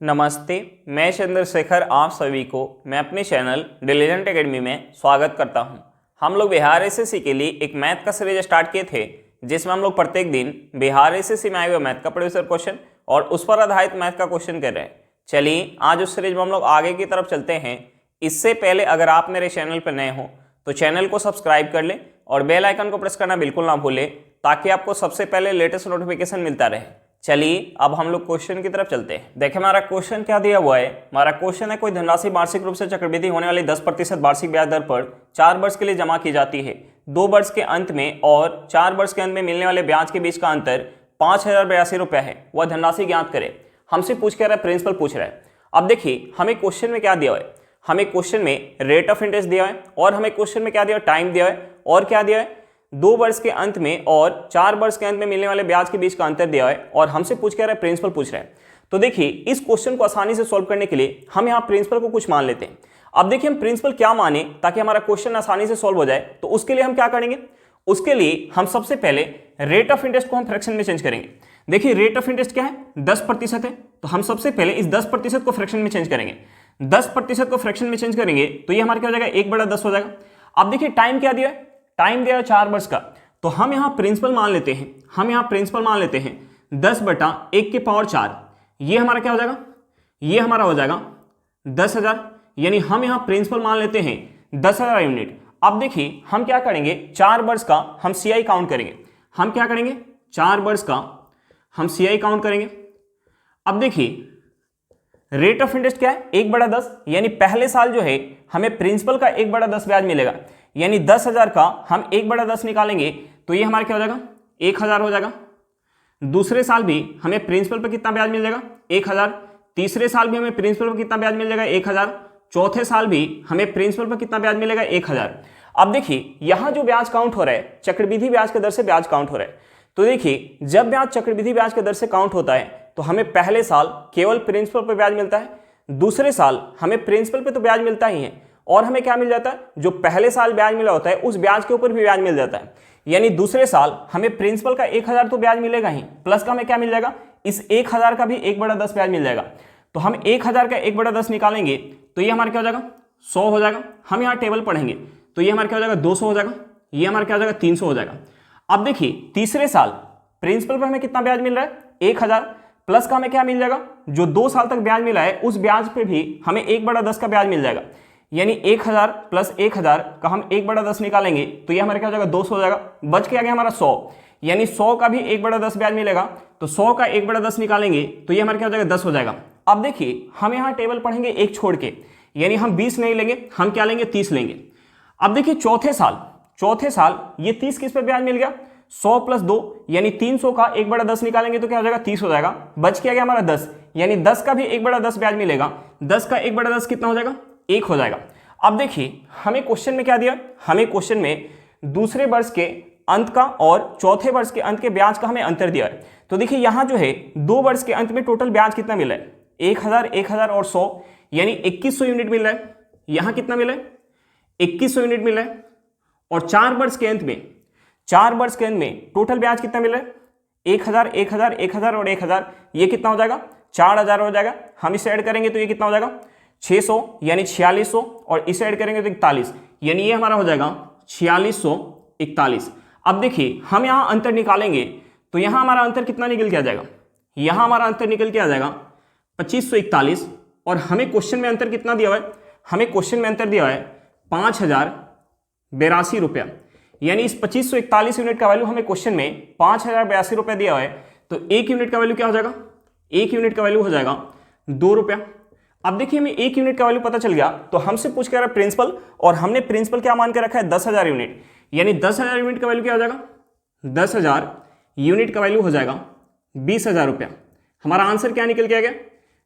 नमस्ते, मैं चंद्रशेखर आप सभी को मैं अपने चैनल डिलीजेंट एकेडमी में स्वागत करता हूं। हम लोग बिहार एसएससी के लिए एक मैथ का सीरीज स्टार्ट किए थे, जिसमें हम लोग प्रत्येक दिन बिहार एसएससी में आए हुए मैथ का प्रीवियस क्वेश्चन और उस पर आधारित मैथ का क्वेश्चन कर रहे हैं। चलिए आज उस सीरीज में हम लोग आगे की तरफ चलते हैं। इससे पहले अगर आप मेरे चैनल पर नए हो तो चैनल को सब्सक्राइब कर लें और बेल आइकन को प्रेस करना बिल्कुल ना भूलें, ताकि आपको सबसे पहले लेटेस्ट नोटिफिकेशन मिलता रहे। चलिए अब हम लोग क्वेश्चन की तरफ चलते हैं। देखिए हमारा क्वेश्चन क्या दिया हुआ है। हमारा क्वेश्चन है, कोई धनराशि वार्षिक रूप से चक्रवृद्धि होने वाली 10% वार्षिक ब्याज दर पर 4 वर्ष के लिए जमा की जाती है। 2 वर्ष के अंत में और 4 वर्ष के अंत में मिलने वाले ब्याज के बीच का अंतर 5082 रुपये है। वह धनराशि ज्ञात करे। हमसे पूछ के रहा है, प्रिंसिपल पूछ रहा है। अब देखिए हमें क्वेश्चन में क्या दिया है, हमें क्वेश्चन में रेट ऑफ इंटरेस्ट दिया है और हमें क्वेश्चन में क्या दिया, टाइम दिया है और क्या दिया है, 2 वर्ष के अंत में और 4 वर्ष के अंत में मिलने वाले ब्याज के बीच का अंतर दिया है और हमसे पूछ के रहा है, प्रिंसिपल पूछ रहा है। तो देखिए इस क्वेश्चन को आसानी से सॉल्व करने के लिए हम यहाँ प्रिंसिपल को कुछ मान लेते हैं। अब देखिए हम प्रिंसिपल क्या माने ताकि हमारा क्वेश्चन आसानी से सॉल्व हो जाए, तो उसके लिए हम क्या करेंगे, उसके लिए हम सबसे पहले रेट ऑफ इंटरेस्ट को हम फ्रैक्शन में चेंज करेंगे। देखिए रेट ऑफ इंटरेस्ट क्या है, 10% है, तो हम सबसे पहले इस 10% को फ्रैक्शन में चेंज करेंगे। 10% को फ्रैक्शन में चेंज करेंगे तो ये हमारा क्या हो जाएगा, 1/10 हो जाएगा। अब देखिए टाइम क्या दिया है, टाइम दिया है 4 वर्ष का, तो हम यहां प्रिंसिपल मान लेते हैं, 10/1 के पावर 4। ये हमारा क्या हो जाएगा, ये हमारा हो जाएगा 10,000, यानी हम यहां प्रिंसिपल मान लेते हैं 10,000 यूनिट। अब देखिए हम क्या करेंगे, 4 वर्ष का हम सीआई काउंट करेंगे। हम क्या करेंगे, 4 वर्ष का हम सीआई काउंट करेंगे। अब देखिए रेट ऑफ इंटरेस्ट क्या है, 1/10, यानी पहले साल जो है हमें प्रिंसिपल का 1/10 ब्याज मिलेगा, यानी 10,000 का हम 1/10 निकालेंगे तो ये हमारा क्या हो जाएगा, 1,000 हो जाएगा। दूसरे साल भी हमें प्रिंसिपल पर कितना ब्याज मिल जाएगा, 1,000। तीसरे साल भी हमें प्रिंसिपल पर कितना ब्याज मिल जाएगा, 1,000। चौथे साल भी हमें प्रिंसिपल पर कितना ब्याज मिलेगा, 1,000। अब देखिए यहां जो ब्याज काउंट हो रहा है, चक्रवृद्धि ब्याज के दर से ब्याज काउंट हो रहा है। तो देखिए जब ब्याज चक्रवृद्धि ब्याज के दर से काउंट होता है तो हमें पहले साल केवल प्रिंसिपल पर ब्याज मिलता है, दूसरे साल हमें प्रिंसिपल पे तो ब्याज मिलता ही है और हमें क्या मिल जाता है, जो पहले साल ब्याज मिला होता है उस ब्याज के ऊपर भी ब्याज मिल जाता है। यानी दूसरे साल हमें प्रिंसिपल का 1,000 तो ब्याज मिलेगा ही, प्लस का हमें क्या मिल जाएगा, इस 1,000 का भी 1/10 ब्याज मिल जाएगा। तो हम 1,000 का 1/10 निकालेंगे तो ये हमारा क्या हो जाएगा, 100 हो जाएगा। हम यहाँ टेबल पढ़ेंगे तो ये हमारा क्या हो जाएगा, 200 हो जाएगा। ये हमारा क्या हो जाएगा, 300 हो जाएगा। अब देखिए तीसरे साल प्रिंसिपल पर हमें कितना ब्याज मिल रहा है, 1,000, प्लस का हमें क्या मिल जाएगा, जो 2 साल तक ब्याज मिला है उस ब्याज पे भी हमें 1/10 का ब्याज मिल जाएगा। यानी 1,000 प्लस 1,000 का हम 1/10 निकालेंगे तो ये हमारे क्या हो जाएगा, 200 हो जाएगा। बच के आ गया हमारा 100, यानी 100 का भी 1/10 ब्याज मिलेगा, तो 100 का 1/10 निकालेंगे तो ये हमारे क्या हो जाएगा, 10 हो जाएगा। अब देखिए हम यहाँ टेबल पढ़ेंगे एक छोड़ के, यानी हम 20 नहीं लेंगे, हम क्या लेंगे, 30 लेंगे। अब देखिए चौथे साल ये 30 किस पे ब्याज मिल गया, 100 + 2 यानी 300 का 1/10 निकालेंगे तो क्या हो जाएगा, 30 हो जाएगा। बच के आ गया हमारा 10, यानी 10 का भी 1/10 ब्याज मिलेगा। 10 का 1/10 कितना हो जाएगा, 1 हो जाएगा। अब देखिए हमें क्वेश्चन में क्या दिया, हमें क्वेश्चन में दूसरे वर्ष के अंत का और चौथे वर्ष के अंत के ब्याज का हमें अंतर दिया है। तो देखिए यहाँ जो है 2 वर्ष के अंत में टोटल ब्याज कितना मिला है, 1,000 और 100, यानी 2,100 यूनिट मिल रहा है। यहाँ कितना मिला है, 2,100 यूनिट मिल रहा है। और 4 वर्ष के अंत में टोटल ब्याज कितना मिल रहा है, 1,000 और 1,000, ये कितना हो जाएगा, 4,000 हो जाएगा। हम इसे ऐड करेंगे तो ये कितना हो जाएगा, 600 यानी 4600, और इसे ऐड करेंगे तो 41, यानी ये हमारा हो जाएगा 4641। अब देखिए हम यहाँ अंतर निकालेंगे तो यहाँ हमारा अंतर कितना निकल के आ जाएगा, यहाँ हमारा अंतर निकल के आ जाएगा 2541। और हमें क्वेश्चन में अंतर कितना दिया हुआ है, हमें क्वेश्चन में अंतर दिया हुआ है 5,082 रुपया, यानी इस 2541 यूनिट का वैल्यू हमें क्वेश्चन में 5,082 रुपया दिया हुआ है। तो 1 यूनिट का वैल्यू क्या हो जाएगा, 1 यूनिट का वैल्यू हो जाएगा 2 रुपया। अब देखिए हमें 1 यूनिट का वैल्यू पता चल गया, तो हमसे पूछ के रहा है प्रिंसिपल, और हमने प्रिंसिपल क्या मान के रखा है, 10,000 यूनिट, यानी 10,000 यूनिट का वैल्यू क्या हो जाएगा, 10,000 यूनिट का वैल्यू हो जाएगा 20,000 रुपया। हमारा आंसर क्या निकल के आ गया,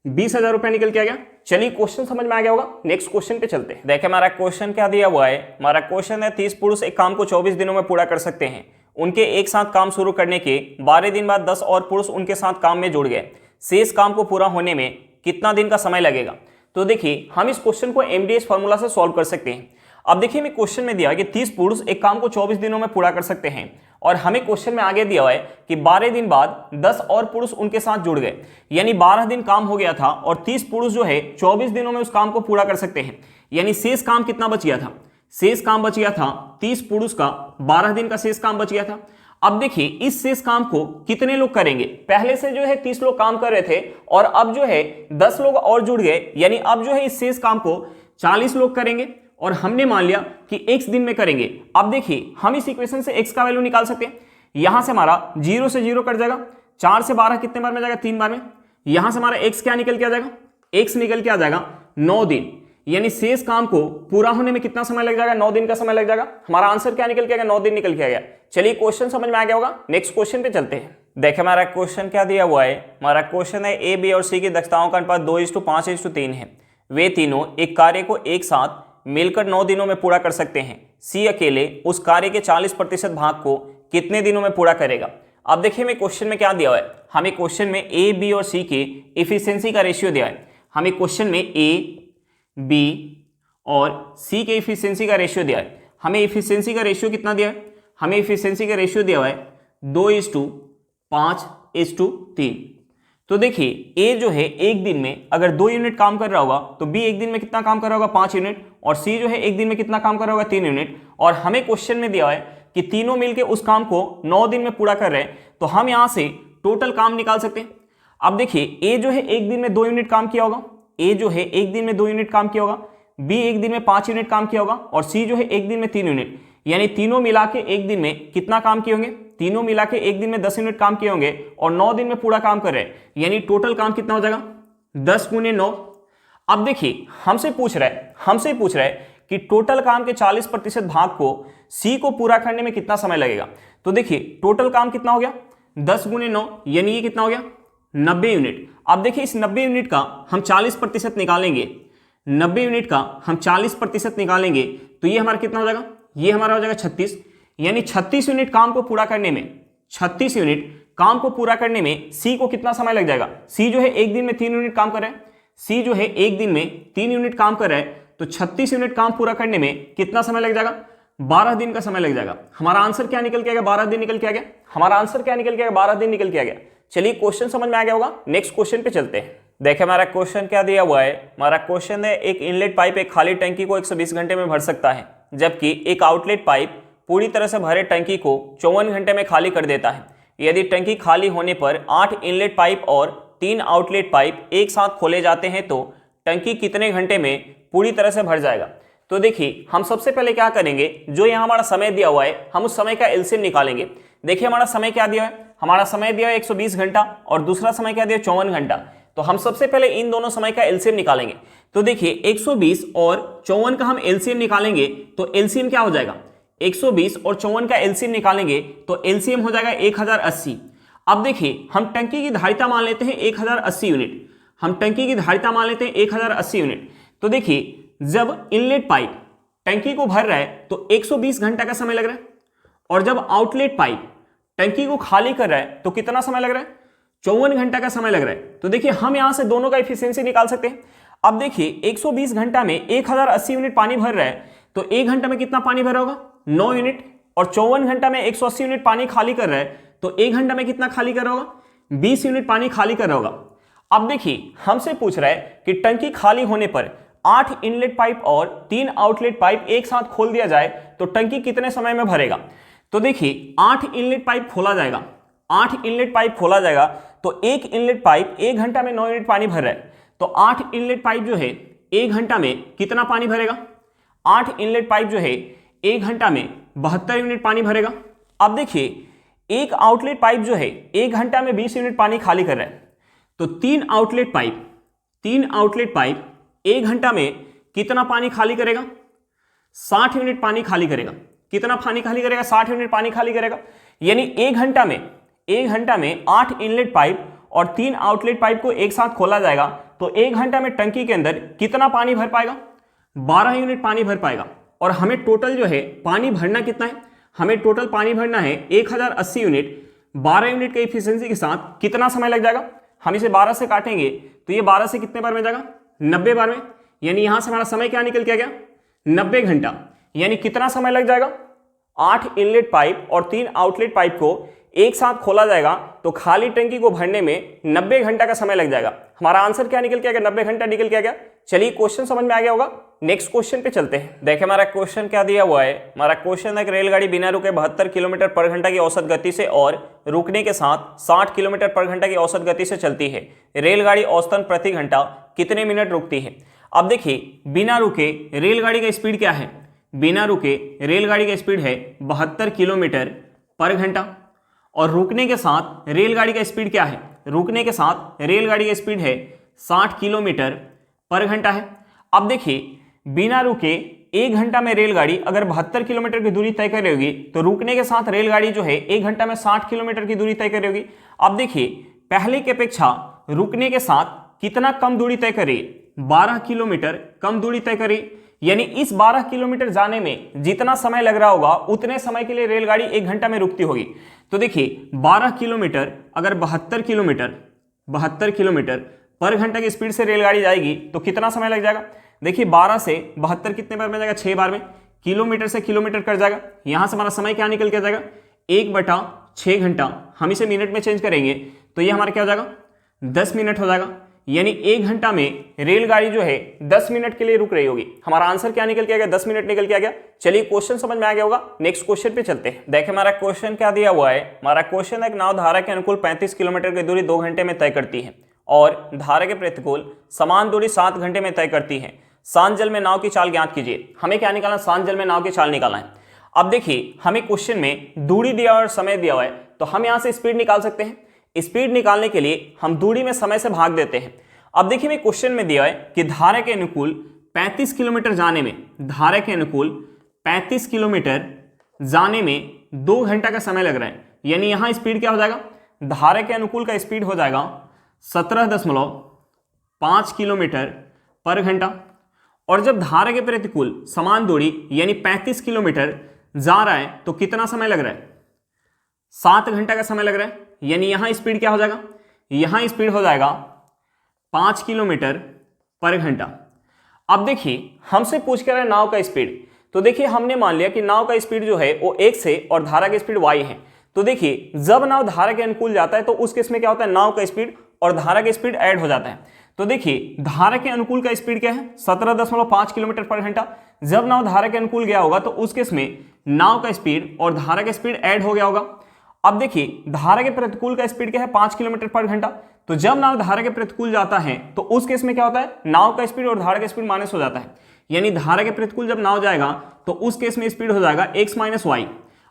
20,000 रुपया निकल के आ गया। चलिए क्वेश्चन समझ में आ गया होगा, नेक्स्ट क्वेश्चन पे चलते हैं। देखिए हमारा क्वेश्चन क्या दिया हुआ है, हमारा क्वेश्चन है 30 पुरुष एक काम को 24 दिनों में पूरा कर सकते हैं। उनके एक साथ काम शुरू करने के 12 दिन बाद 10 और पुरुष उनके साथ काम में जुड़ गए। शेष काम को पूरा होने में कितना दिन का समय लगेगा। तो देखिए हम इस क्वेश्चन को MDS फॉर्मूला से सॉल्व कर सकते हैं। अब देखिए हमें क्वेश्चन में दिया है कि 30 पुरुष एक काम को 24 दिनों में पूरा कर सकते हैं और हमें क्वेश्चन में आगे दिया हुआ है कि 12 दिन बाद 10 और पुरुष उनके साथ जुड़ गए, यानी 12 दिन काम हो गया था और 30 पुरुष जो है 24 दिनों में उस काम को पूरा कर सकते हैं। यानी शेष काम कितना बच गया था? शेष काम बच गया था 30 पुरुष का, 12 दिन का शेष काम बच गया था। अब देखिए इस शेष काम को कितने लोग करेंगे? पहले से जो है 30 लोग काम कर रहे थे और अब जो है 10 लोग और जुड़ गए, यानी अब जो है इस शेष काम को 40 लोग करेंगे और हमने मान लिया कि x दिन में करेंगे। अब देखिए हम इस इक्वेशन से x का वैल्यू निकाल सकते हैं। यहां से हमारा 0 से 0 कट जाएगा, 4 से 12 कितने बार में जाएगा? 3 बार में। यहां से हमारा x क्या निकल के आ जाएगा? x निकल के आ जाएगा 9 दिन, यानी शेष काम को पूरा होने में कितना समय लग जाएगा? 9 दिन का समय लग जाएगा। हमारा आंसर क्या निकल के आ गया? 9 दिन निकल के आ गया। चलिए क्वेश्चन समझ में आ गया होगा, नेक्स्ट क्वेश्चन पे चलते हैं। देखिए हमारा क्वेश्चन क्या दिया हुआ है। हमारा क्वेश्चन है ए, बी और सी की दक्षताओं का अनुपात 2:5:3 है। वे तीनों एक कार्य को एक साथ मिलकर 9 दिनों में पूरा कर सकते हैं। सी अकेले उस कार्य के 40% भाग को कितने दिनों में पूरा करेगा? अब देखिए हमें क्वेश्चन में क्या दिया हुआ है। हमें क्वेश्चन में ए, बी और सी के इफिशियंसी का रेशियो दिया है। हमें क्वेश्चन में ए, बी और सी के इफिशियंसी का रेशियो दिया है। हमें इफिशियंसी का रेशियो कितना दिया है? हमें इफिशियंसी का रेशियो दिया हुआ है 2:5:3। तो देखिए ए जो है एक दिन में अगर 2 यूनिट काम कर रहा होगा तो बी एक दिन में कितना काम कर रहा होगा? 5 यूनिट। और सी जो है एक दिन में कितना काम कर रहा होगा? 3 यूनिट। और हमें क्वेश्चन में दिया है कि तीनों मिलकर उस काम को 9 दिन में पूरा कर रहे हैं, तो हम यहां से टोटल काम निकाल सकते हैं। अब देखिए ए जो है एक दिन में 2 यूनिट काम किया होगा, ए जो है एक दिन में 2 यूनिट काम किया होगा, बी एक दिन में 5 यूनिट काम किया होगा और सी जो है एक दिन में 3 यूनिट, यानी तीनों मिला के एक दिन में कितना काम किए होंगे? तीनों मिला के एक दिन में 10 यूनिट काम किए होंगे और 9 दिन में पूरा काम कर रहे हैं, यानी टोटल काम कितना हो जाएगा? 10 × 9। अब देखिए हमसे पूछ रहा है कि टोटल काम के 40% भाग को सी को पूरा करने में कितना समय लगेगा। तो देखिए टोटल काम कितना हो गया? 10 × 9, यानी ये कितना हो गया? 90 यूनिट। अब देखिए इस 90 यूनिट का हम 40% निकालेंगे, 90 यूनिट का हम 40% निकालेंगे तो ये हमारा कितना हो जाएगा? ये हमारा हो जाएगा 36, यानी 36 यूनिट काम को पूरा करने में, 36 यूनिट काम को पूरा करने में सी को कितना समय लग जाएगा? सी जो है एक दिन में 3 यूनिट काम कर रहा है, सी जो है एक दिन में 3 यूनिट काम कर रहा है, तो 36 यूनिट काम पूरा करने में कितना समय लग जाएगा? 12 दिन का समय लग जाएगा। हमारा आंसर क्या निकल के आ गया? 12 दिन निकल के आ गया। हमारा आंसर क्या निकल के आ गया? 12 दिन निकल के आ गया। चलिए क्वेश्चन समझ में आ गया होगा, नेक्स्ट क्वेश्चन पे चलते हैं। देखिए हमारा क्वेश्चन क्या दिया हुआ है। हमारा क्वेश्चन है एक इनलेट पाइप एक खाली टंकी को 120 घंटे में भर सकता है, जबकि एक आउटलेट पाइप पूरी तरह से भरे टंकी को 54 घंटे में खाली कर देता है। यदि टंकी खाली होने पर 8 इनलेट पाइप और 3 आउटलेट पाइप एक साथ खोले जाते हैं तो टंकी कितने घंटे में पूरी तरह से भर जाएगा? तो देखिए हम सबसे पहले क्या करेंगे, जो यहाँ हमारा समय दिया हुआ है हम उस समय का एलसीएम निकालेंगे। देखिए हमारा समय क्या दिया है? हमारा समय दिया है 120 घंटा और दूसरा समय क्या दिया? 54 घंटा। तो हम सबसे पहले इन दोनों समय का एलसीएम निकालेंगे। तो देखिए 120 और 54 का हम एलसीएम निकालेंगे तो एलसीएम क्या हो जाएगा? 120 और 54 का एलसीएम निकालेंगे तो एलसीएम हो जाएगा 1080। अब देखिए हम टंकी की धारिता मान लेते हैं 1080 यूनिट, हम टंकी की धारिता मान लेते हैं 1080 यूनिट। तो देखिए जब इनलेट पाइप टंकी को भर रहा है तो 120 घंटा का समय लग रहा है और जब आउटलेट पाइप टंकी को खाली कर रहा है तो कितना समय लग रहा है? 54 घंटा का समय लग रहा है। तो देखिए हम यहां से दोनों का एफिशिएंसी निकाल सकते हैं। अब देखिए 120 घंटा में 1080 यूनिट पानी भर रहा है तो 1 घंटा में कितना पानी भरा होगा? 9 यूनिट। और 54 घंटा में 180 यूनिट पानी खाली कर रहा है तो 1 घंटा में कितना खाली कर रहा होगा? 20 यूनिट पानी खाली कर रहा होगा। अब देखिए हमसे पूछ रहा है कि टंकी खाली होने पर 8 इनलेट पाइप और 3 आउटलेट पाइप एक साथ खोल दिया जाए तो टंकी कितने समय में भरेगा? तो देखिए 8 इनलेट पाइप खोला जाएगा, 8 इनलेट पाइप खोला जाएगा तो एक इनलेट पाइप 1 घंटा में 9 यूनिट पानी भर रहा है, तो 8 इनलेट पाइप जो है 1 घंटा में कितना पानी भरेगा? 8 इनलेट पाइप जो है 1 घंटा में 72 यूनिट पानी भरेगा। अब देखिए एक आउटलेट पाइप जो है 1 घंटा में 20 यूनिट पानी खाली कर रहा है, तो 3 आउटलेट पाइप 1 घंटा में कितना पानी खाली करेगा? 60 यूनिट पानी खाली करेगा। कितना पानी खाली करेगा? 60 यूनिट पानी खाली करेगा। यानी 1 घंटा में 8 इनलेट पाइप और 3 आउटलेट पाइप को एक साथ खोला जाएगा तो 1 घंटा में टंकी के अंदर कितना पानी भर पाएगा? 12 यूनिट पानी भर पाएगा। और हमें टोटल जो है पानी भरना कितना है? हमें टोटल पानी भरना है 1080 यूनिट। 12 यूनिट के इफिशियंसी के साथ कितना समय लग जाएगा? हम इसे 12 से काटेंगे तो ये 12 से कितने बार में जाएगा? 90 बार में। यानी यहां से हमारा समय क्या निकल के आ गया? 90 घंटा। यानी कितना समय लग जाएगा? 8 इनलेट पाइप और 3 आउटलेट पाइप को एक साथ खोला जाएगा तो खाली टंकी को भरने में 90 घंटा का समय लग जाएगा। हमारा आंसर क्या निकल के आ गया? 90 घंटा निकल के आ गया। चलिए क्वेश्चन समझ में आ गया होगा। नेक्स्ट क्वेश्चन पे चलते हैं। देखिए हमारा क्वेश्चन क्या दिया हुआ है। हमारा क्वेश्चन है कि रेलगाड़ी बिना रुके 72 किलोमीटर पर घंटा की औसत गति से और रुकने के साथ 60 किलोमीटर पर घंटा की औसत गति से चलती है। रेलगाड़ी औसतन प्रति घंटा कितने मिनट रुकती है? अब देखिए बिना रुके रेलगाड़ी का स्पीड क्या है? बिना रुके रेलगाड़ी का स्पीड है 72 किलोमीटर पर घंटा और रुकने के साथ रेलगाड़ी का स्पीड क्या है? रुकने के साथ रेलगाड़ी का स्पीड है 60 किलोमीटर पर घंटा है। अब देखिए बिना रुके 1 घंटा में रेलगाड़ी अगर 72 किलोमीटर की दूरी तय कर रही होगी तो रुकने के साथ रेलगाड़ी जो है 1 घंटा में 60 किलोमीटर की दूरी तय कर रही होगी। अब देखिए पहले की अपेक्षा रुकने के साथ कितना कम दूरी तय कर रही है? 12 किलोमीटर कम दूरी तय कर रही है। यानी इस 12 किलोमीटर जाने में जितना समय लग रहा होगा उतने समय के लिए रेलगाड़ी 1 घंटा में रुकती होगी। तो देखिए 12 किलोमीटर अगर 72 किलोमीटर पर घंटा की स्पीड से रेलगाड़ी जाएगी तो कितना समय लग जाएगा? देखिए 12 से 72 कितने बार में जाएगा? 6 बार में। किलोमीटर से किलोमीटर कट जाएगा। यहां से हमारा समय क्या निकल के जाएगा? 1/6 घंटा। हम इसे मिनट में चेंज करेंगे तो ये हमारा क्या हो जाएगा? 10 मिनट हो जाएगा। यानी 1 घंटा में रेलगाड़ी जो है 10 मिनट के लिए रुक रही होगी। हमारा आंसर क्या निकल के आ गया? 10 मिनट निकल के आ गया। चलिए क्वेश्चन समझ में आ गया होगा। नेक्स्ट क्वेश्चन पे चलते हैं। देखिए हमारा क्वेश्चन क्या दिया हुआ है। हमारा क्वेश्चन है एक नाव धारा के अनुकूल 35 किलोमीटर की दूरी 2 घंटे में तय करती है और धारा के प्रतिकूल समान दूरी 7 घंटे में तय करती है। शांत जल में नाव की चाल ज्ञात कीजिए। हमें क्या निकालना? शांत जल में नाव की चाल निकालना है। अब देखिए हमें क्वेश्चन में दूरी दिया और समय दिया हुआ है तो हम यहां से स्पीड निकाल सकते हैं। स्पीड निकालने के लिए हम दूरी में समय से भाग देते हैं। अब देखिए मैं क्वेश्चन में दिया है कि धारा के अनुकूल 35 किलोमीटर जाने में, धारा के अनुकूल 35 किलोमीटर जाने में 2 घंटा का समय लग रहा है। यानी यहां स्पीड क्या हो जाएगा? धारा के अनुकूल का स्पीड हो जाएगा 17.5 किलोमीटर पर घंटा। और जब धारा के प्रतिकूल समान दूरी यानी 35 किलोमीटर जा रहा है तो कितना समय लग रहा है? 7 घंटा का समय लग रहा है। यानी यहां स्पीड क्या हो जाएगा? यहां स्पीड हो जाएगा 5 किलोमीटर पर घंटा। अब देखिए हमसे पूछ कर है नाव का स्पीड। तो देखिए हमने मान लिया कि नाव का स्पीड जो है वो x है और धारा की स्पीड y है। तो देखिए जब नाव धारा के अनुकूल जाता है तो उस केस में क्या होता है? नाव का स्पीड और धारा की स्पीड ऐड हो जाता है। तो देखिए धारा के अनुकूल का स्पीड क्या है? 17.5 किलोमीटर पर घंटा। जब नाव धारा के अनुकूल गया होगा तो उस केस में नाव का स्पीड और धारा का स्पीड ऐड हो गया होगा। अब देखिए धारा के प्रतिकूल का स्पीड क्या है? 5 किलोमीटर पर घंटा। तो जब नाव धारा के प्रतिकूल जाता है तो उस केस में क्या होता है? नाव का स्पीड और धारा का स्पीड माइनस हो जाता है। यानी धारा के प्रतिकूल जब नाव जाएगा तो उस केस में स्पीड हो जाएगा x - y।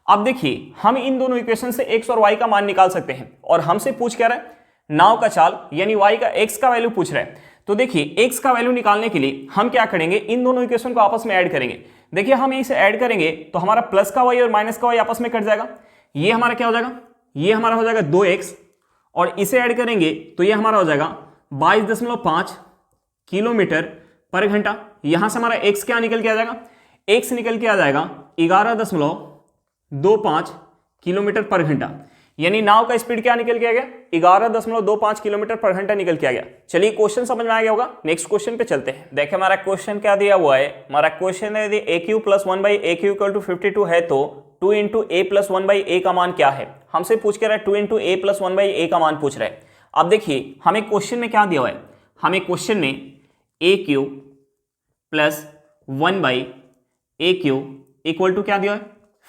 अब देखिए हम इन दोनों इक्वेशन से x और y का मान निकाल सकते हैं और हमसे पूछ क्या रहा है? नाव का चाल यानी y का x का वैल्यू पूछ रहा है। तो देखिए x का वैल्यू निकालने के लिए हम क्या करेंगे? इन दोनों इक्वेशन को आपस में ऐड करेंगे। देखिए हम इसे ऐड करेंगे तो हमारा प्लस का y और माइनस का y आपस में कट जाएगा। ये हमारा क्या हो जाएगा? ये हमारा हो जाएगा 2x और इसे ऐड करेंगे तो ये हमारा हो जाएगा 22.5 किलोमीटर पर घंटा। यहां से हमारा x क्या निकल के आ जाएगा? x निकल के आ जाएगा 11.25 किलोमीटर पर घंटा। यानी नाव का स्पीड क्या निकल के आ गया? 11.25 किलोमीटर पर घंटा निकल के आ गया। चलिए क्वेश्चन समझ में आ गया होगा। नेक्स्ट क्वेश्चन पे चलते हैं। देखिए हमारा क्वेश्चन क्या दिया हुआ है। हमारा क्वेश्चन है यदि AQ + 1/AQ = 52 है तो 2 × A + 1/A का मान क्या है? हमसे पूछ के रहा है 2 × A + 1/A का मान पूछ रहा है। अब देखिए हमें क्वेश्चन में क्या दिया हुआ है? हमें क्वेश्चन में AQ + 1/AQ = क्या दिया है?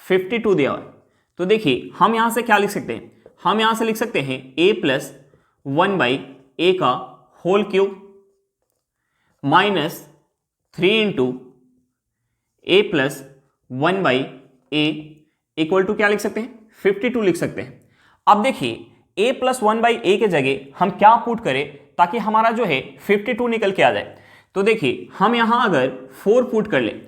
52 दिया हुआ है। तो देखिए हम यहां से क्या लिख सकते हैं? हम यहां से लिख सकते हैं A + 1/A का whole cube minus 3 × A + 1/A = क्या लिख सकते हैं? 52 लिख सकते हैं। अब देखिए A + 1/A के जगह हम क्या पुट करें ताकि हमारा जो है 52 निकल के आ जाए? तो देखिए हम यहां अगर 4 पुट कर लें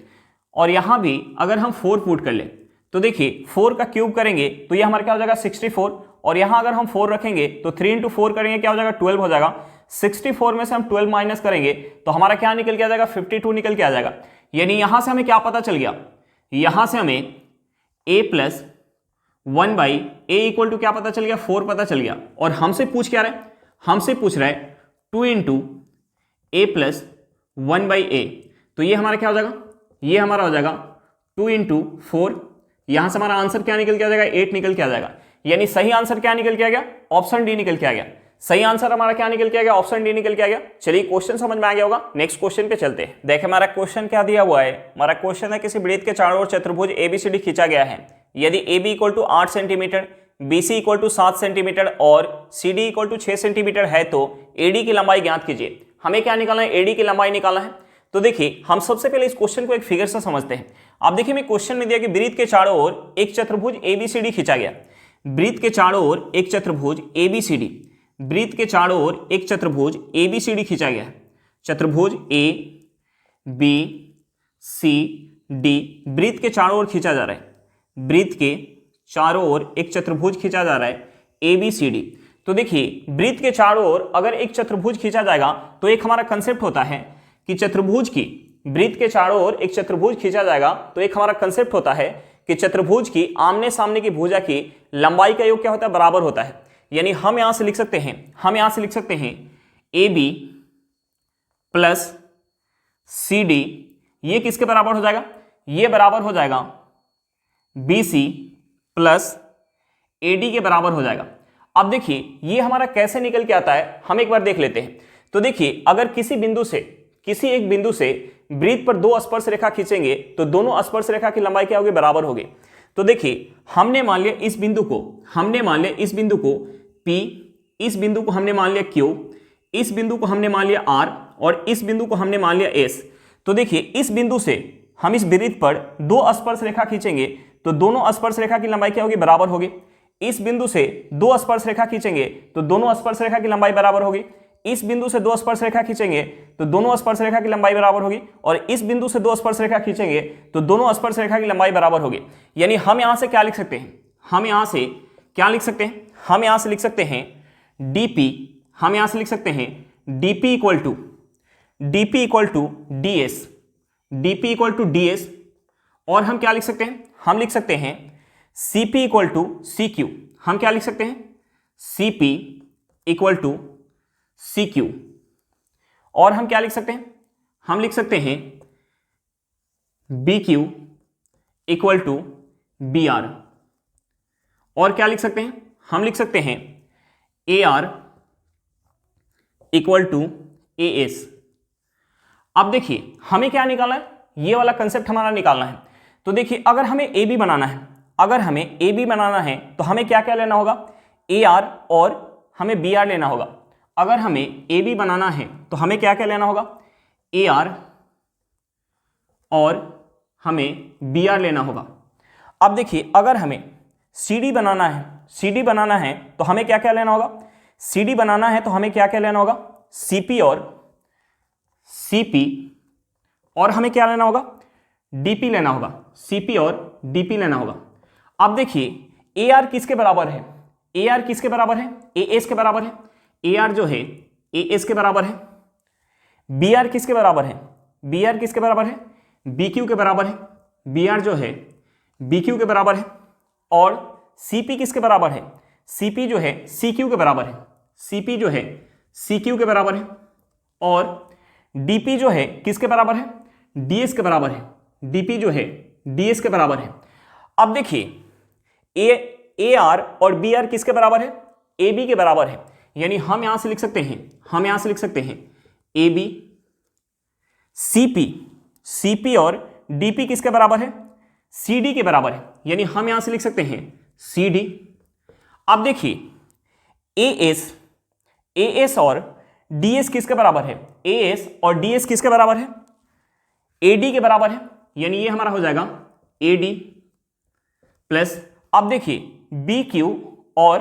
और यहां भी अगर हम 4 पुट कर लें तो देखिए 4 का क्यूब करेंगे तो ये हमारा क्या हो जाएगा? 64। और यहां अगर हम 4 रखेंगे तो 3 × 4 करेंगे क्या हो जाएगा? 12 हो जाएगा। 64 में से हम 12 माइनस करेंगे तो हमारा क्या निकल के आ जाएगा? 52 निकल के आ जाएगा। यानी यहां से हमें क्या पता चल गया? यहां से हमें A + 1/A = क्या पता चल गया? 4 पता चल गया। और हमसे पूछ क्या रहा है? हमसे पूछ रहा है 2 × A + 1/A। तो ये हमारा क्या हो जाएगा? ये हमारा हो जाएगा 2 × 4 यहां से हमारा आंसर क्या निकल के आ जाएगा, 8 निकल के आ जाएगा। यानी सही आंसर क्या निकल के आ गया, ऑप्शन डी निकल के आ गया। सही आंसर हमारा क्या निकल के आ गया, ऑप्शन डी निकल के आ गया। चलिए क्वेश्चन समझ में आ गया होगा, नेक्स्ट क्वेश्चन पे चलते हैं। देखिए हमारा क्वेश्चन क्या दिया हुआ है, हमारा क्वेश्चन है किसी वृत्त के चारों ओर चतुर्भुज एबीसीडी खींचा गया है। यदि AB equal to 8 centimetre, BC equal to 7 centimetre और CD इक्वल टू 6 सेंटीमीटर है तो AD की लंबाई ज्ञात कीजिए। हमें क्या निकालना है, AD की लंबाई निकालना है। तो देखिए हम सबसे पहले इस क्वेश्चन को एक फिगर से समझते हैं। आप देखिए मैं क्वेश्चन में दिया कि वृत्त के चारों ओर एक चतुर्भुज ABCD खींचा गया। वृत्त के चारों ओर एक चतुर्भुज ABCD, वृत्त के चारों ओर एक चतुर्भुज ABCD खींचा गया। चतुर्भुज ABCD वृत्त के चारों ओर खींचा जा रहा है। वृत्त के चारों ओर एक चतुर्भुज खींचा जा रहा है ABCD। तो देखिए वृत्त के चारों ओर अगर एक चतुर्भुज खींचा जाएगा तो एक हमारा कंसेप्ट होता है कि चतुर्भुज की, वृत्त के चारों ओर एक चतुर्भुज खींचा जाएगा तो एक हमारा कंसेप्ट होता है कि चतुर्भुज की आमने सामने की भुजा की लंबाई का योग क्या होता है, बराबर होता है। यानी हम यहां से लिख सकते हैं AB प्लस CD, ये किसके बराबर हो जाएगा, ये बराबर हो जाएगा BC प्लस AD के बराबर हो जाएगा। अब देखिए ये हमारा कैसे निकल के आता है, हम एक बार देख लेते हैं। तो देखिए अगर किसी एक बिंदु से वृत्त पर दो स्पर्श रेखा खींचेंगे तो दोनों स्पर्श रेखा की लंबाई क्या होगी, बराबर होगी। तो देखिए हमने मान लिया इस बिंदु को P, इस बिंदु को हमने मान लिया Q, इस बिंदु को हमने मान लिया R और इस बिंदु को हमने मान लिया S। तो देखिए इस बिंदु से हम इस वृत्त पर दो स्पर्श रेखा खींचेंगे तो दोनों स्पर्श रेखा की लंबाई क्या होगी, बराबर होगी। इस बिंदु से दो स्पर्श रेखा खींचेंगे तो दोनों स्पर्श रेखा की लंबाई बराबर होगी। इस बिंदु से दो स्पर्श रेखा खींचेंगे तो दोनों स्पर्श रेखा की लंबाई बराबर होगी और इस बिंदु से दो स्पर्श रेखा खींचेंगे तो दोनों स्पर्श रेखा की लंबाई बराबर होगी। यानी हम यहां से क्या लिख सकते हैं, हम यहां से लिख सकते हैं DP, हम यहां से लिख सकते हैं DP इक्वल टू DS, और हम क्या लिख सकते हैं, हम लिख सकते हैं CP इक्वल टू CQ, हम क्या लिख सकते हैं CP इक्वल टू CQ, और हम क्या लिख सकते हैं, हम लिख सकते हैं BQ इक्वल टू BR, और क्या लिख सकते हैं, हम लिख सकते हैं AR इक्वल टू AS। अब देखिए हमें क्या निकालना है, ये वाला कंसेप्ट हमारा निकालना है। तो देखिए अगर हमें AB बनाना है, तो हमें क्या क्या लेना होगा, AR और हमें BR लेना होगा। अगर हमें AB बनाना है तो हमें क्या क्या लेना होगा, AR और हमें BR लेना होगा। अब देखिए अगर हमें CD बनाना है तो हमें क्या क्या लेना होगा, CD बनाना है तो हमें क्या क्या लेना होगा, CP और हमें क्या लेना होगा, DP लेना होगा, CP और DP लेना होगा। अब देखिए AR किसके बराबर है, AR किसके बराबर है, AS के बराबर है। AR जो है AS के बराबर है। BR किसके बराबर है, BR किसके बराबर है, BQ के बराबर है। BR जो है BQ के बराबर है। और CP किसके बराबर है, CP जो है CQ के बराबर है, CP जो है CQ के बराबर है। और DP जो है किसके बराबर है, DS के बराबर है, DP जो है DS के बराबर है। अब देखिए AR और BR किसके बराबर है, AB के बराबर है। यानी हम यहां से लिख सकते हैं AB, CP और DP किसके बराबर है, CD के बराबर है। यानी हम यहां से लिख सकते हैं CD। अब देखिए AS और DS किसके बराबर है, AS और DS किसके बराबर है, AD के बराबर है। यानी ये हमारा हो जाएगा AD प्लस, अब देखिए BQ और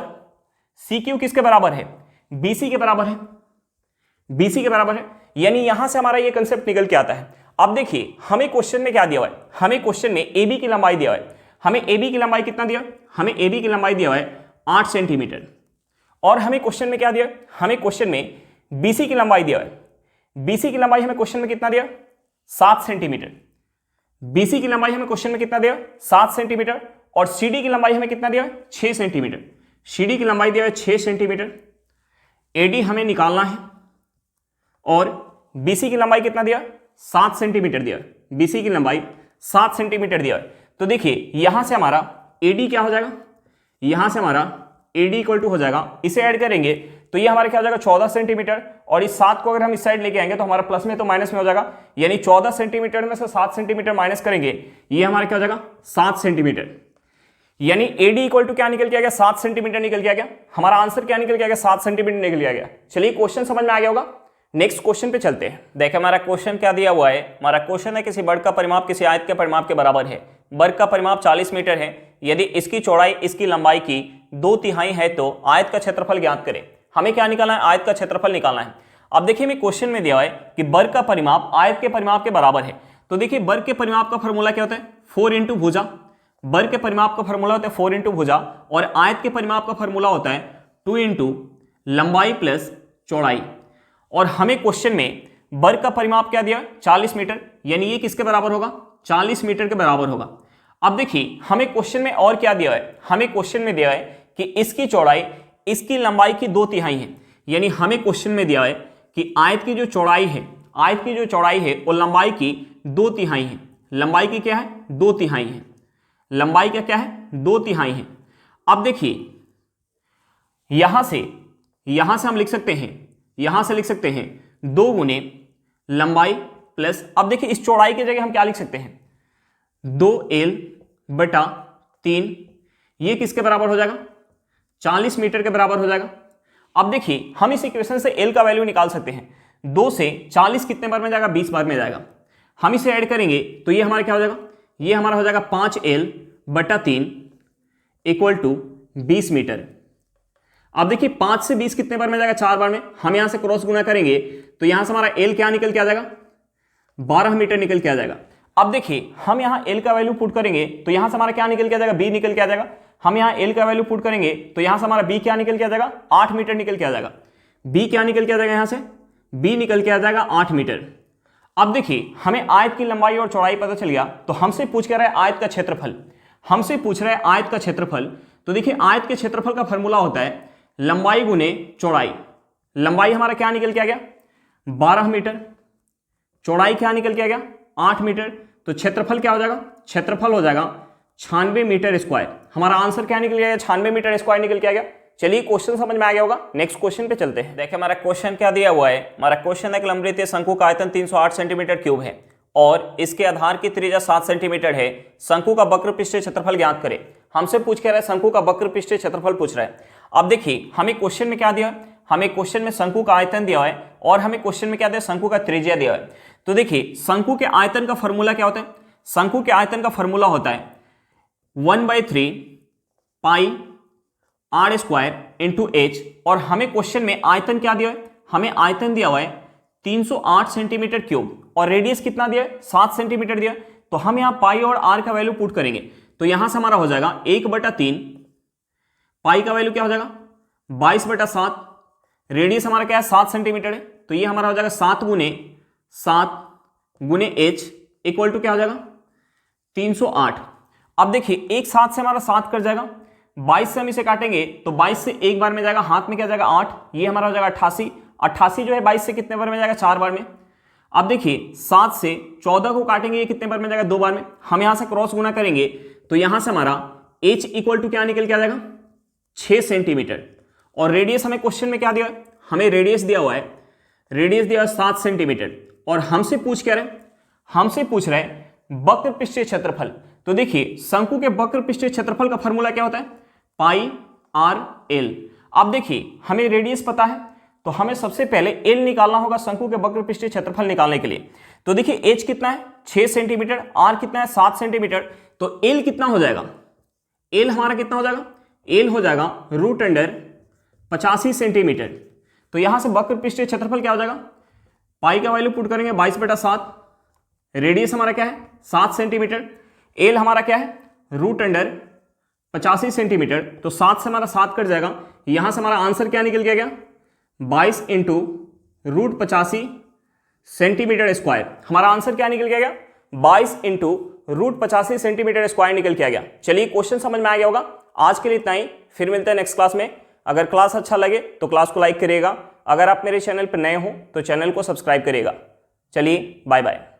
CQ किसके बराबर है, BC के बराबर है, BC के बराबर है। यानी यहां से हमारा ये कंसेप्ट निकल के आता है। अब देखिए हमें क्वेश्चन में क्या दिया हुआ है, हमें क्वेश्चन में AB की लंबाई दिया हुआ है। हमें AB की लंबाई कितना दिया, हमें AB की लंबाई दिया हुआ है 8 सेंटीमीटर। और हमें क्वेश्चन में क्या दिया, हमें क्वेश्चन में BC की लंबाई दिया है। BC की लंबाई हमें क्वेश्चन में कितना दिया, 7 सेंटीमीटर। BC की लंबाई हमें क्वेश्चन में कितना दिया, 7 सेंटीमीटर। और CD की लंबाई हमें कितना दिया, 6 सेंटीमीटर। CD की लंबाई दिया है 6 सेंटीमीटर। AD हमें निकालना है और BC की लंबाई कितना दिया, 7 सेंटीमीटर दिया। BC की लंबाई 7 सेंटीमीटर दिया है। तो देखिए यहां से हमारा AD क्या हो जाएगा, यहां से हमारा AD इक्वल टू हो जाएगा, इसे ऐड करेंगे तो ये हमारा क्या हो जाएगा 14 सेंटीमीटर, और इस 7 को अगर हम इस साइड लेके आएंगे तो हमारा प्लस में तो माइनस में हो जाएगा, यानी 14 सेंटीमीटर में से 7 सेंटीमीटर माइनस करेंगे, ये हमारा क्या हो जाएगा 7 सेंटीमीटर, यानी AD इक्वल टू क्या निकल के आ गया 7 सेंटीमीटर निकल के आ गया। हमारा आंसर क्या निकल के आ गया 7 सेंटीमीटर निकल के आ गया। चलिए क्वेश्चन समझ में आ गया होगा, नेक्स्ट क्वेश्चन पे चलते हैं। देखिए हमारा क्वेश्चन क्या दिया हुआ है, हमारा क्वेश्चन है किसी वर्ग का परिमाप किसी आयत के परिमाप के बराबर है। वर्ग का परिमाप 40 मीटर है, यदि इसकी चौड़ाई इसकी लंबाई की 2/3 है तो आयत का क्षेत्रफल ज्ञात करें। हमें क्या निकालना है, आयत का क्षेत्रफल निकालना है। अब देखिए मैं क्वेश्चन में दिया है कि वर्ग का परिमाप आयत के परिमाप के बराबर है, तो देखिए वर्ग के परिमाप का फॉर्मूला क्या होता है 4 इंटू भुजा, वर्ग के परिमाप का फॉर्मूला होता है 4 इंटू भुजा, और आयत के परिमाप का फॉर्मूला होता है 2 इंटू लंबाई प्लस चौड़ाई। और हमें क्वेश्चन में वर्ग का परिमाप क्या दिया 40 मीटर, यानी ये किसके बराबर होगा 40 मीटर के बराबर होगा। अब देखिए हमें क्वेश्चन में और क्या दिया है, हमें क्वेश्चन में दिया है कि इसकी चौड़ाई इसकी लंबाई की 2/3 है, यानी हमें क्वेश्चन में दिया है कि आयत की जो चौड़ाई है, आयत की जो चौड़ाई है वो लंबाई की 2/3 है। लंबाई की क्या है 2/3 है, लंबाई का क्या है 2/3 है। अब देखिए यहां से हम लिख सकते हैं, यहां से लिख सकते हैं 2 गुने लंबाई प्लस, अब देखिए इस चौड़ाई की जगह हम क्या लिख सकते हैं 2L/3, ये किसके बराबर हो जाएगा 40 मीटर के बराबर हो जाएगा। अब देखिए हम इस इक्वेशन से L का वैल्यू निकाल सकते हैं, 2 से 40 कितने बार में जाएगा 20 बार में जाएगा। हम इसे ऐड करेंगे तो ये हमारा क्या हो जाएगा, ये हमारा हो जाएगा 5L/3 इक्वल टू 20 मीटर। अब देखिए 5 से 20 कितने बार में जाएगा 4 बार में, हम यहां से क्रॉस गुना करेंगे तो यहां से हमारा L क्या निकल के आ जाएगा 12 मीटर निकल के आ जाएगा। अब देखिए हम यहां L का वैल्यू पुट करेंगे तो यहां से हमारा क्या निकल के आ जाएगा B निकल के आ जाएगा। हम यहां L का वैल्यू पुट करेंगे तो यहां से हमारा B क्या निकल के आ जाएगा 8 मीटर निकल के आ जाएगा। B क्या निकल के आ जाएगा, यहां से B निकल के आ जाएगा 8 मीटर। अब देखिए हमें आयत की लंबाई और चौड़ाई पता चल गया, तो हमसे पूछ कर रहा है आयत का क्षेत्रफल, हमसे पूछ रहा है आयत का क्षेत्रफल। तो देखिए आयत के क्षेत्रफल का फॉर्मूला होता है लंबाई गुने चौड़ाई। लंबाई हमारा क्या निकल के आ गया 12 मीटर, चौड़ाई क्या निकल के आ गया 8 मीटर, तो क्षेत्रफल क्या हो जाएगा, क्षेत्रफल हो जाएगा 96 मीटर स्क्वायर। हमारा आंसर क्या निकल गया 96 मीटर स्क्वायर निकल के आ गया। चलिए क्वेश्चन समझ में आ गया होगा, नेक्स्ट क्वेश्चन पे चलते हैं। देखिए हमारा क्वेश्चन क्या दिया हुआ है, हमारा क्वेश्चन है कि लंबवृत्तीय शंकु का आयतन 308 सेंटीमीटर क्यूब है और इसके आधार की त्रिज्या 7 सेंटीमीटर है। शंकु का वक्र पृष्ठीय क्षेत्रफल ज्ञात करें। हमसे पूछ के रहा है शंकु का वक्र पृष्ठीय क्षेत्रफल पूछ रहा है। अब देखिए हमें क्वेश्चन में क्या दिया है, हमें क्वेश्चन में शंकु का आयतन दिया है और हमें क्वेश्चन में क्या दिया शंकु का त्रिज्या दिया है। तो देखिए शंकु के आयतन का फॉर्मूला क्या होता है, शंकु के आयतन का फॉर्मूला होता है 1/3 पाई r स्क्वायर इंटू h, और हमें क्वेश्चन में आयतन क्या दिया है, हमें आयतन दिया हुआ है 308 सेंटीमीटर क्यूब और रेडियस कितना दिया है 7 सेंटीमीटर दिया। तो हम यहां पाई और r का वैल्यू पुट करेंगे तो यहां से हमारा हो जाएगा 1/3, पाई का वैल्यू क्या हो जाएगा 22/7, रेडियस हमारा क्या है 7 सेंटीमीटर है, तो ये हमारा हो जाएगा 7 गुने h इक्वल टू क्या हो जाएगा 308। अब देखिए एक 7 से हमारा 7 कर जाएगा, 22 से हम इसे काटेंगे तो 22 से एक बार में जाएगा, हाथ में क्या जाएगा 8, ये हमारा हो जाएगा 88। 88 जो है 22 से कितने बार में जाएगा 4 बार में। अब देखिए 7 से 14 को काटेंगे, ये कितने बार में जाएगा 2 बार में। हम यहां से क्रॉस गुना करेंगे तो यहां से हमारा h इक्वल टू क्या निकल के आ जाएगा 6 सेंटीमीटर। और रेडियस हमें क्वेश्चन में क्या दिया है, हमें रेडियस दिया हुआ है, रेडियस दिया 7 सेंटीमीटर और हमसे पूछ क्या रहे, हमसे पूछ रहे वक्र पृष्ठीय क्षेत्रफल। तो देखिए शंकु के वक्र पृष्ठीय क्षेत्रफल का फॉर्मूला क्या होता है पाई r l। अब देखिए हमें रेडियस पता है तो हमें सबसे पहले l निकालना होगा शंकु के वक्र पृष्ठीय क्षेत्रफल निकालने के लिए। तो देखिए h कितना है 6 सेंटीमीटर, r कितना है 7 सेंटीमीटर, तो l कितना हो जाएगा, l हमारा कितना हो जाएगा, l हो जाएगा √85 सेंटीमीटर। तो यहां से वक्र पृष्ठीय क्षेत्रफल क्या हो जाएगा, पाई का वैल्यू पुट करेंगे 22/7, रेडियस हमारा क्या है 7 सेंटीमीटर, एल हमारा क्या है √85 सेंटीमीटर, तो 7 से हमारा 7 कट जाएगा, यहां से हमारा आंसर क्या निकल के गया 22 इंटू √85 सेंटीमीटर स्क्वायर। हमारा आंसर क्या निकल के गया 22 इंटू √85 सेंटीमीटर स्क्वायर निकल के आ गया। चलिए क्वेश्चन समझ में आ गया होगा। आज के लिए इतना ही, फिर मिलते हैं नेक्स्ट क्लास में। अगर क्लास अच्छा लगे तो क्लास को लाइक करिएगा, अगर आप मेरे चैनल पर नए हो तो चैनल को सब्सक्राइब करिएगा। चलिए बाय बाय।